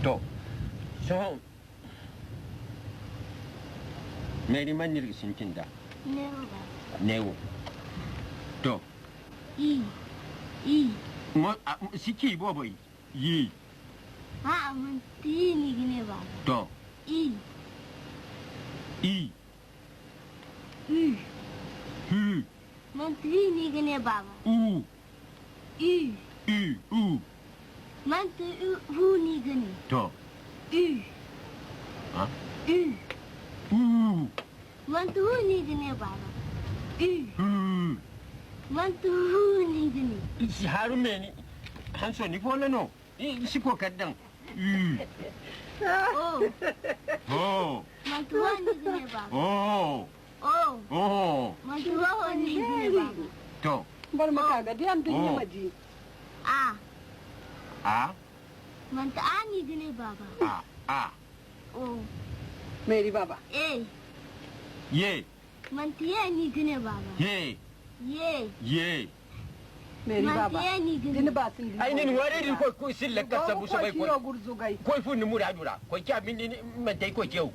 to so meri manir sintinda newo to i mo siki boboy yi ha mun tini gine baba to i mun tini gine baba u man tu huni gine to ha man tu huni gine baba man tu huni gine si harumeni hanso ni fola no si ko kaddan oh man tu huni gine baba man tu huni gine baba to bar maka ga diam dun yi maji man ta ani gine baba meri baba ye man ta yani gine baba ye meri baba man ta yani gine din ba sin ai nin wari din ko silla kasabu sabai ko gurzu gai ko fu ni muradura ko kya min ni man dai ko kew